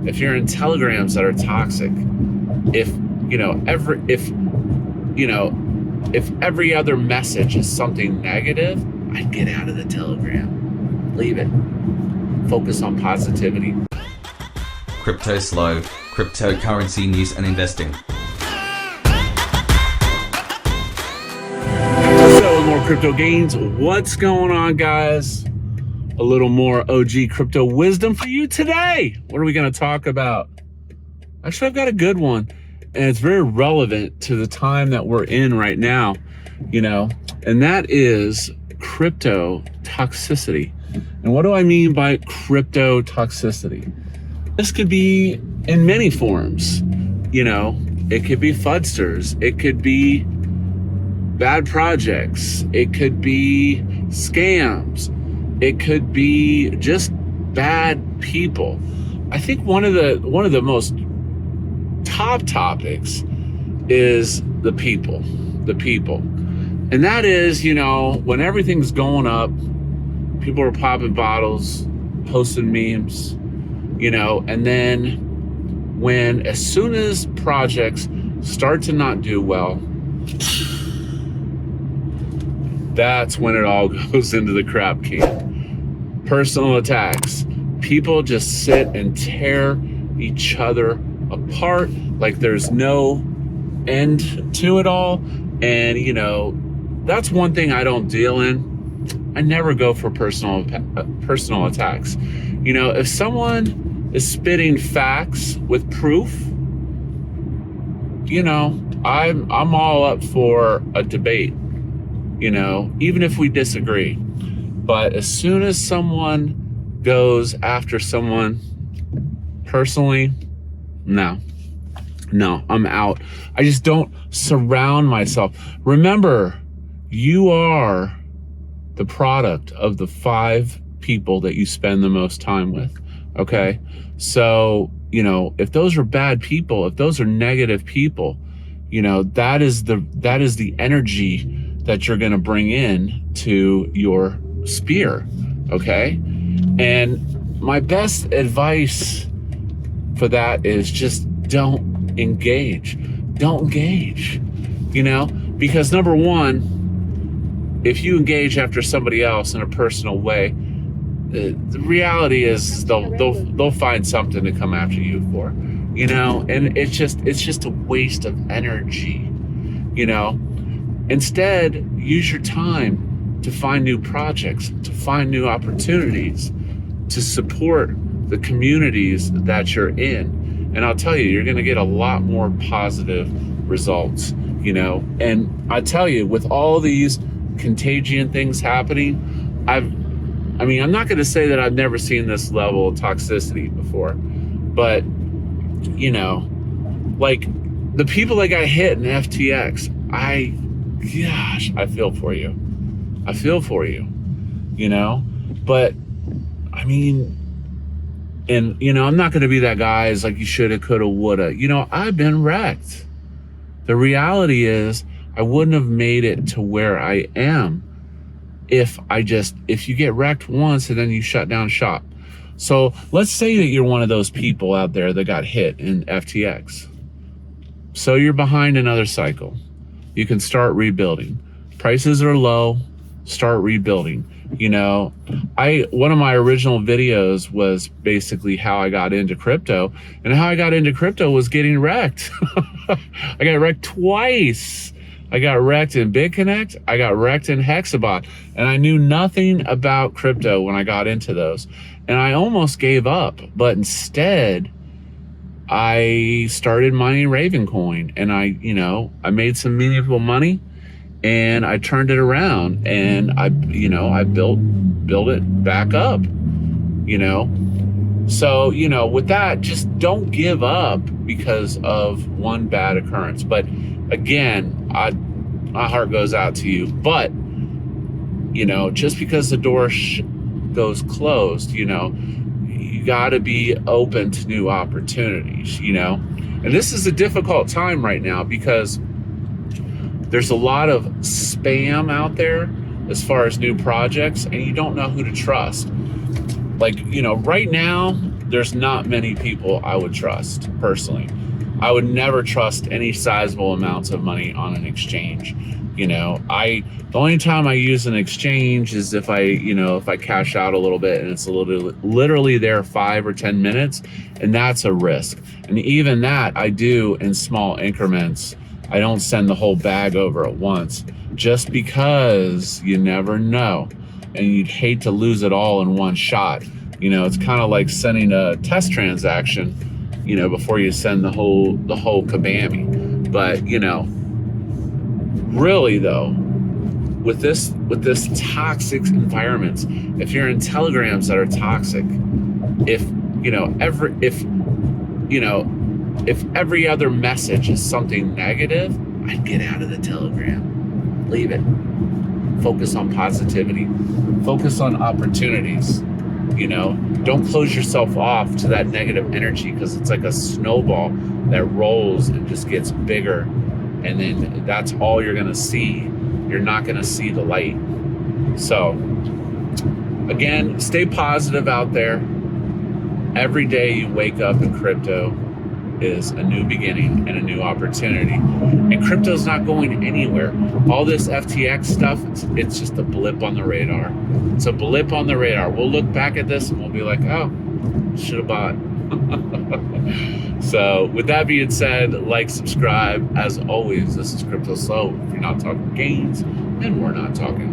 if you're in telegrams that are toxic, if every other message is something negative, I'd get out of the telegram. Leave it. Focus on positivity. Cryptoslo, cryptocurrency news and investing. So, more crypto gains. What's going on, guys? A little more OG crypto wisdom for you today. What are we going to talk about? Actually, I've got a good one, and it's very relevant to the time that we're in right now, and that is crypto toxicity. And what do I mean by crypto toxicity? This could be in many forms. It could be fudsters. It could be bad projects. It could be scams. It could be just bad people. I think one of the most top topics is the people. And that is, when everything's going up, people are popping bottles, posting memes, and then as soon as projects start to not do well, that's when it all goes into the crap can. Personal attacks. People just sit and tear each other apart like there's no end to it all. And, that's one thing I don't deal in. I never go for personal attacks. If someone is spitting facts with proof, I'm all up for a debate, even if we disagree. But as soon as someone goes after someone personally, no, I'm out. I just don't surround myself. Remember, you are the product of the 5 people that you spend the most time with. Okay. So, if those are bad people, if those are negative people, that is the energy that you're going to bring in to your sphere. Okay. And my best advice for that is just don't engage, because number one, if you engage after somebody else in a personal way, the reality is they'll find something to come after you for, and it's just a waste of energy. Instead, use your time to find new projects, to find new opportunities, to support the communities that you're in. And I'll tell you, you're going to get a lot more positive results, and I tell you, with all these contagion things happening, I'm not going to say that I've never seen this level of toxicity before, but, like the people that got hit in FTX, I feel for you. But I'm not going to be that guy is like, you shoulda, coulda, woulda. I've been wrecked. The reality is I wouldn't have made it to where I am if you get wrecked once and then you shut down shop. So let's say that you're one of those people out there that got hit in FTX. So you're behind another cycle. You can start rebuilding. Prices are low, start rebuilding. One of my original videos was basically how I got into crypto, and how I got into crypto was getting wrecked. I got wrecked twice. I got wrecked in BitConnect. I got wrecked in Hexabot, and I knew nothing about crypto when I got into those. And I almost gave up, but instead I started mining Ravencoin, and I made some meaningful money, and I turned it around, and I built it back up, So, with that, just don't give up because of one bad occurrence. But again, my heart goes out to you. But, just because the door goes closed, you got to be open to new opportunities, And this is a difficult time right now because there's a lot of spam out there as far as new projects, and you don't know who to trust. Like, right now, there's not many people I would trust personally. I would never trust any sizable amounts of money on an exchange. The only time I use an exchange is if I cash out a little bit and it's literally there 5 or 10 minutes, and that's a risk. And even that I do in small increments. I don't send the whole bag over at once, just because you never know, and you'd hate to lose it all in one shot. It's kind of like sending a test transaction, before you send the whole kabammy. But really though, with this toxic environments, if you're in telegrams that are toxic, if every other message is something negative, I'd get out of the telegram. Leave it. Focus on positivity. Focus on opportunities. Don't close yourself off to that negative energy, because it's like a snowball that rolls and just gets bigger. And then that's all you're going to see. You're not going to see the light. So again, stay positive out there. Every day you wake up in crypto is a new beginning and a new opportunity. And crypto's not going anywhere. All this FTX stuff, it's just a blip on the radar. It's a blip on the radar. We'll look back at this and we'll be like, oh, should have bought. So with that being said, like, subscribe. As always, this is Cryptoslo. If you're not talking gains, then we're not talking